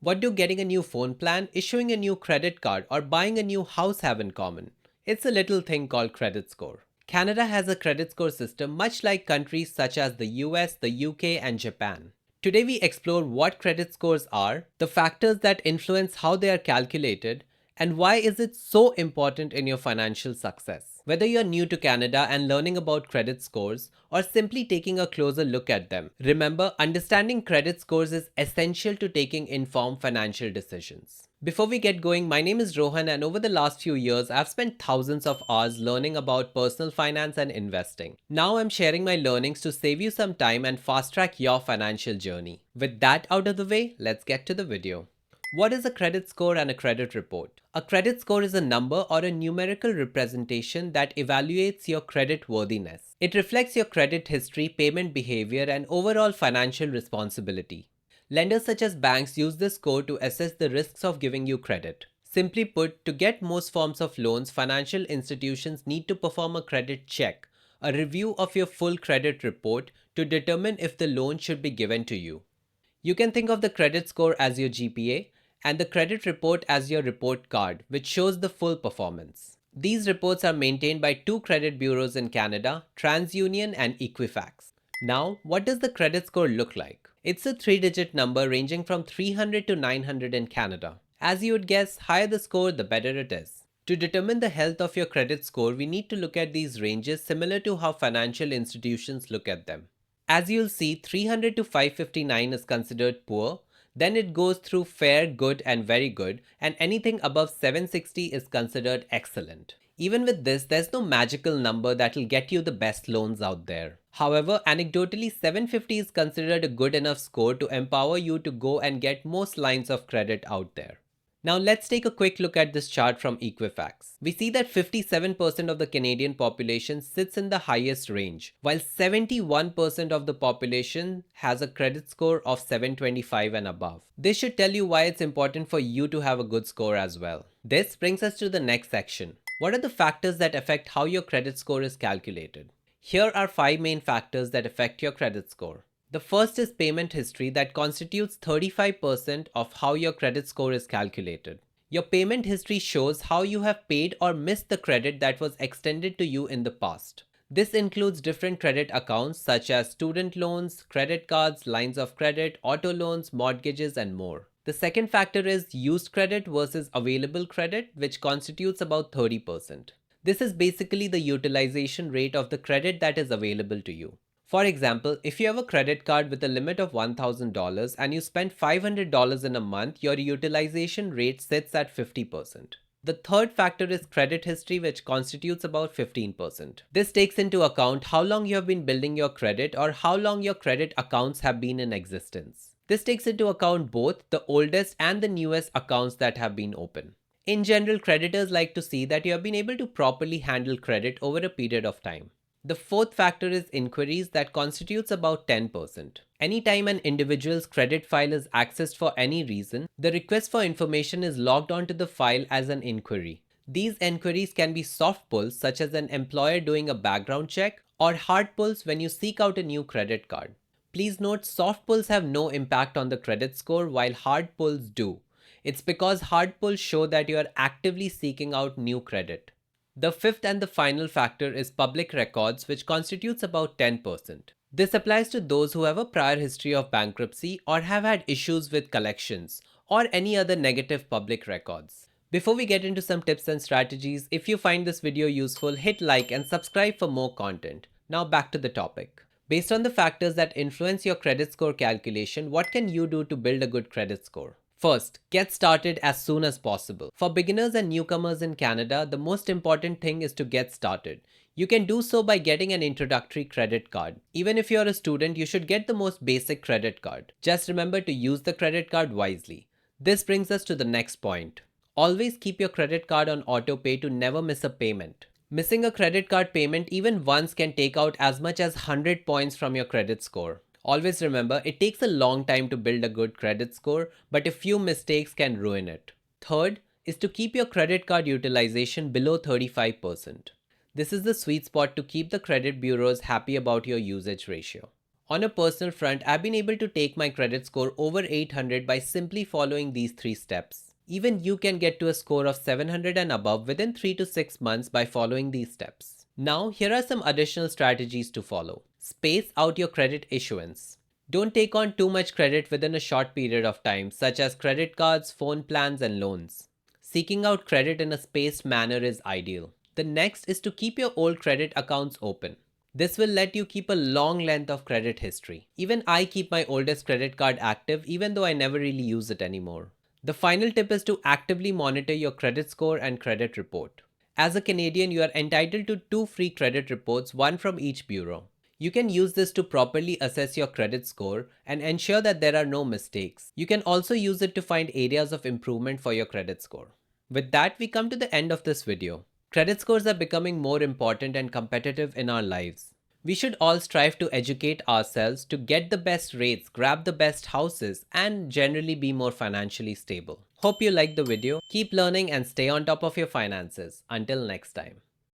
What do getting a new phone plan, issuing a new credit card, or buying a new house have in common? It's a little thing called credit score. Canada has a credit score system much like countries such as the US, the UK, and Japan. Today we explore what credit scores are, the factors that influence how they are calculated, and why is it so important in your financial success. Whether you're new to Canada and learning about credit scores or simply taking a closer look at them, remember understanding credit scores is essential to taking informed financial decisions. Before we get going, my name is Rohan, and over the last few years, I've spent thousands of hours learning about personal finance and investing. Now I'm sharing my learnings to save you some time and fast track your financial journey. With that out of the way, let's get to the video. What is a credit score and a credit report? A credit score is a number or a numerical representation that evaluates your credit worthiness. It reflects your credit history, payment behavior, and overall financial responsibility. Lenders such as banks use this score to assess the risks of giving you credit. Simply put, to get most forms of loans, financial institutions need to perform a credit check, a review of your full credit report to determine if the loan should be given to you. You can think of the credit score as your GPA and the credit report as your report card, which shows the full performance. These reports are maintained by two credit bureaus in Canada, TransUnion and Equifax. Now, what does the credit score look like? It's a 3-digit number ranging from 300 to 900 in Canada. As you would guess, higher the score, the better it is. To determine the health of your credit score, we need to look at these ranges similar to how financial institutions look at them. As you'll see, 300 to 559 is considered poor, then it goes through fair, good, and very good, and anything above 760 is considered excellent. Even with this, there's no magical number that'll get you the best loans out there. However, anecdotally, 750 is considered a good enough score to empower you to go and get most lines of credit out there. Now let's take a quick look at this chart from Equifax. We see that 57% of the Canadian population sits in the highest range, while 71% of the population has a credit score of 725 and above. This should tell you why it's important for you to have a good score as well. This brings us to the next section. What are the factors that affect how your credit score is calculated? Here are 5 main factors that affect your credit score. The first is payment history that constitutes 35% of how your credit score is calculated. Your payment history shows how you have paid or missed the credit that was extended to you in the past. This includes different credit accounts such as student loans, credit cards, lines of credit, auto loans, mortgages, and more. The second factor is used credit versus available credit, which constitutes about 30%. This is basically the utilization rate of the credit that is available to you. For example, if you have a credit card with a limit of $1,000 and you spend $500 in a month, your utilization rate sits at 50%. The third factor is credit history, which constitutes about 15%. This takes into account how long you have been building your credit or how long your credit accounts have been in existence. This takes into account both the oldest and the newest accounts that have been open. In general, creditors like to see that you have been able to properly handle credit over a period of time. The fourth factor is inquiries that constitutes about 10%. Anytime an individual's credit file is accessed for any reason, the request for information is logged onto the file as an inquiry. These inquiries can be soft pulls such as an employer doing a background check or hard pulls when you seek out a new credit card. Please note, soft pulls have no impact on the credit score while hard pulls do. It's because hard pulls show that you are actively seeking out new credit. The fifth and the final factor is public records, which constitutes about 10%. This applies to those who have a prior history of bankruptcy or have had issues with collections or any other negative public records. Before we get into some tips and strategies, if you find this video useful, hit like and subscribe for more content. Now back to the topic. Based on the factors that influence your credit score calculation, what can you do to build a good credit score? First, get started as soon as possible. For beginners and newcomers in Canada, the most important thing is to get started. You can do so by getting an introductory credit card. Even if you're a student, you should get the most basic credit card. Just remember to use the credit card wisely. This brings us to the next point. Always keep your credit card on auto pay to never miss a payment. Missing a credit card payment even once can take out as much as 100 points from your credit score. Always remember, it takes a long time to build a good credit score, but a few mistakes can ruin it. Third is to keep your credit card utilization below 35%. This is the sweet spot to keep the credit bureaus happy about your usage ratio. On a personal front, I've been able to take my credit score over 800 by simply following these 3 steps. Even you can get to a score of 700 and above within 3 to 6 months by following these steps. Now, here are some additional strategies to follow. Space out your credit issuance. Don't take on too much credit within a short period of time, such as credit cards, phone plans, and loans. Seeking out credit in a spaced manner is ideal. The next is to keep your old credit accounts open. This will let you keep a long length of credit history. Even I keep my oldest credit card active even though I never really use it anymore. The final tip is to actively monitor your credit score and credit report. As a Canadian, you are entitled to 2 free credit reports, one from each bureau. You can use this to properly assess your credit score and ensure that there are no mistakes. You can also use it to find areas of improvement for your credit score. With that, we come to the end of this video. Credit scores are becoming more important and competitive in our lives. We should all strive to educate ourselves to get the best rates, grab the best houses, and generally be more financially stable. Hope you liked the video. Keep learning and stay on top of your finances. Until next time.